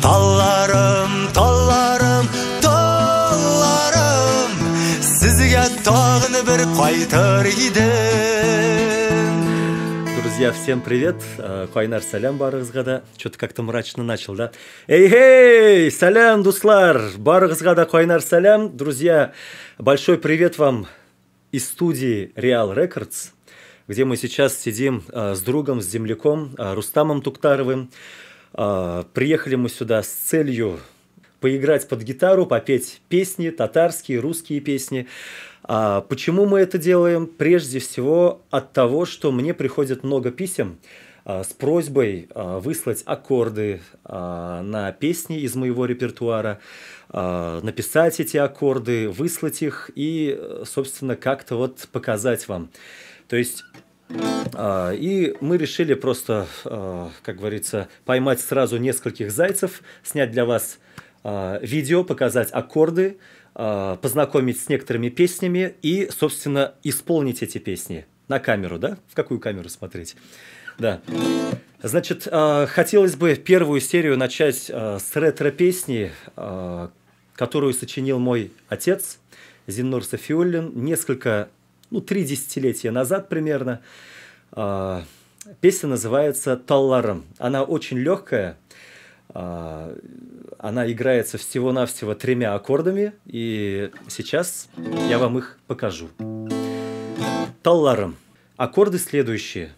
Талларым, талларым, талларым, sizге тағын бір қайтар едім. Друзья, всем привет! Кайнар салям барығызға да. Что-то как-то мрачно начал, да? Эй, салям, дуслар! Барығызға да Кайнар салям. Друзья, большой привет вам из студии Real Records, где мы сейчас сидим с другом, с земляком Рустамом Туктаровым. Приехали мы сюда с целью поиграть под гитару, попеть песни, татарские, русские песни. Почему мы это делаем? Прежде всего от того, что мне приходит много писем с просьбой выслать аккорды на песни из моего репертуара, написать эти аккорды, выслать их и, собственно, как-то вот показать вам. То есть... И мы решили просто, как говорится, поймать сразу нескольких зайцев, снять для вас видео, показать аккорды, познакомить с некоторыми песнями и, собственно, исполнить эти песни на камеру, да? В какую камеру смотреть? Да. Значит, хотелось бы первую серию начать с ретро-песни, которую сочинил мой отец Зиннур Сафиуллин несколько... 3 десятилетия назад примерно. Песня называется «Талларым». Она очень легкая. Она играется всего-навсего 3 аккордами. И сейчас я вам их покажу. «Талларым». Аккорды следующие.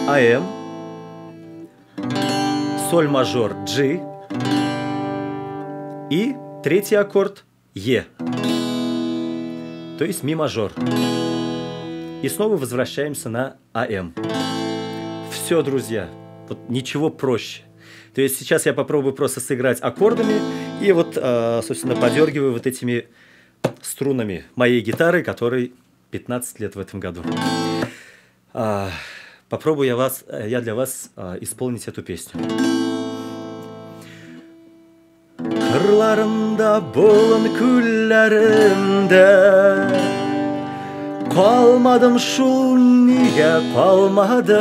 АМ, соль мажор G и 3-й аккорд Е. То есть ми мажор. И снова возвращаемся на АМ. Все, друзья, вот ничего проще. То есть сейчас я попробую просто сыграть аккордами и вот, собственно, подергиваю вот этими струнами моей гитары, которой 15 лет в этом году. Попробую я для вас исполнить эту песню. Kırlarımda bulun küllerimde Kalmadım şul niye kalmadım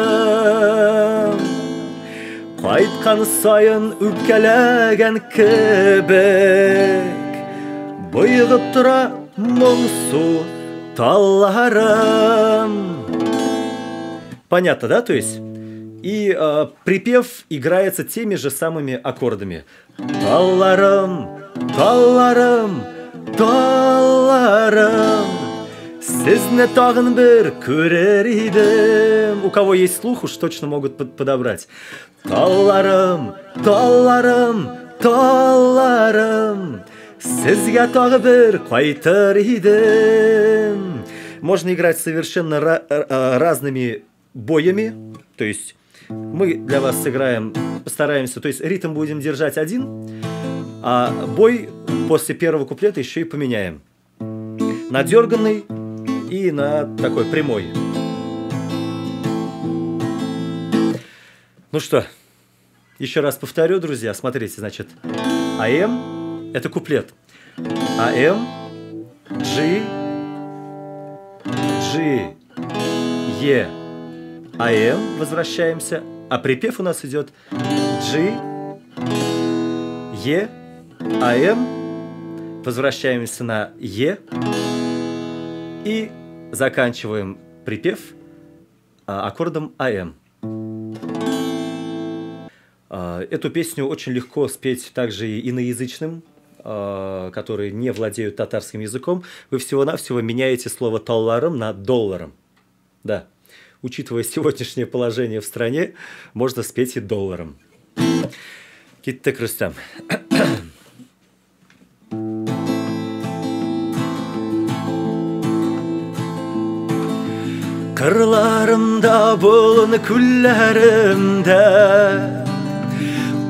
Kaytkan sayın üpkelegen kebek Bıyıgıp dura мұңсу талларым. Понятно, да? То есть... И припев играется теми же самыми аккордами. Талларым, талларым, талларым, сізні тағын бір көрер едім. У кого есть слух, уж точно могут подобрать. Талларым, талларым, талларым, сізге тағы бір қайтар едім. Можно играть совершенно разными боями, то есть... Мы для вас сыграем, постараемся, то есть ритм будем держать один, а бой после первого куплета еще и поменяем. На дерганный и на такой прямой. Ну что, еще раз повторю, друзья, смотрите, значит, АМ – это куплет. АМ, G, G, Е. АМ, возвращаемся, а припев у нас идет G, Е, АМ, возвращаемся на Е и заканчиваем припев аккордом АМ. Эту песню очень легко спеть также и иноязычным, которые не владеют татарским языком. Вы всего-навсего меняете слово «талларым» на «долларом». Да. Учитывая сегодняшнее положение в стране, можно спеть и долларом. Киттек, Рустам. Kırlarımda bulun küllerimde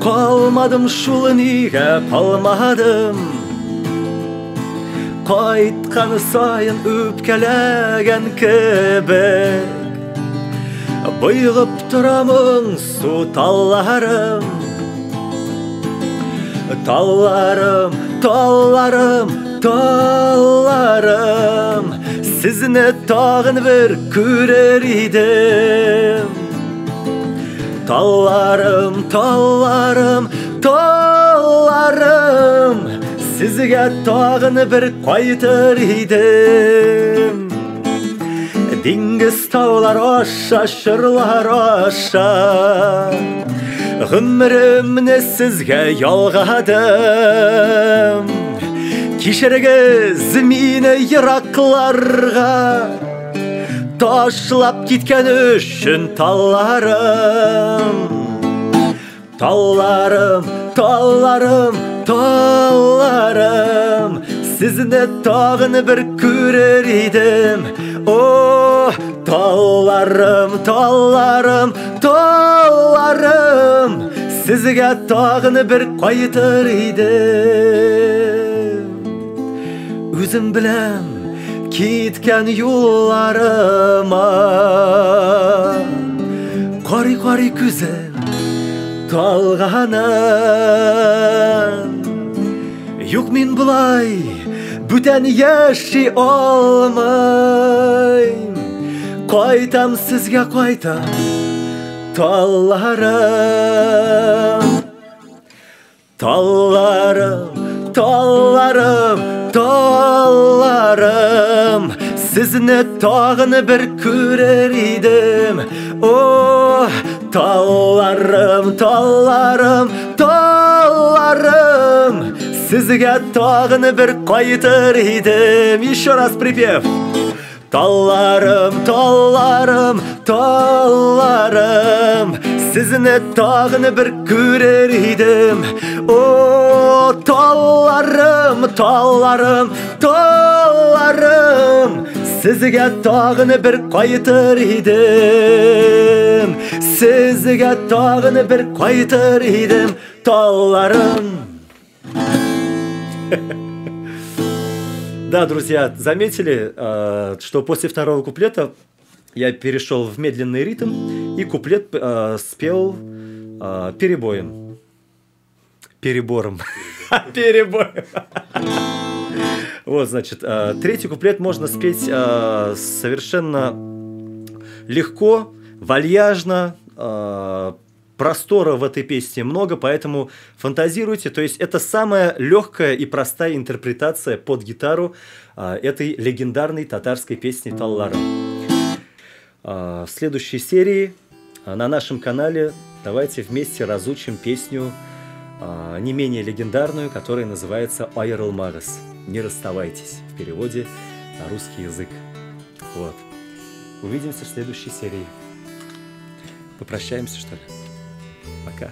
Kalmadım şul niye kalmadım Kaytkan sayın üpkelegen kebek Bıyıgıp duramın su tallarım Tallarım, tallarım, tallarım Sizni tağın bir körer idim Tallarım, tallarım, tallarım Sizge tağını bir qaytır idim. Dingiz tağlar aşa, şırlar aşa. Ömrümni sizge yalgadım. Kişirgiz meni yiraklarga. Taşlap gitken üçün tallarım. Tallarım, tallarım, tallarım. Sizni tağını bir ko'rar edim. Oh, tallarım, tallarım, tallarım. Sizge tağını bir qaytır edim. Özüm bilen ketken yollarıma. Qari ko'zim talğanın. Yok men bulay бүтән yaşi olmayım. Qaytam sizge qaytam tallarım. Tallarım, tallarım, tallarım. Sizni tağını bir ko'rar edim. Oh, tallarım, tallarım, tallarım. Sizge tağını bir qaytır edim. Еще раз припев. Tallarım, tallarım, tallarım. Sizni tağını bir ko'rar edim. Oh, tallarım, tallarım, tallarım. Sizge tağını bir qaytır edim. Sizge tağını bir qaytır edim. Tallarım. Да, друзья, заметили, что после второго куплета я перешел в медленный ритм, и куплет спел перебоем. Перебором. Перебоем. Вот, значит, третий куплет можно спеть совершенно легко, вальяжно, простора в этой песне много, поэтому фантазируйте. То есть это самая легкая и простая интерпретация под гитару этой легендарной татарской песни «Талларым». В следующей серии на нашем канале давайте вместе разучим песню не менее легендарную, которая называется «Айрылмагыз». «Не расставайтесь» в переводе на русский язык. Вот. Увидимся в следующей серии. Попрощаемся, что ли? Пока.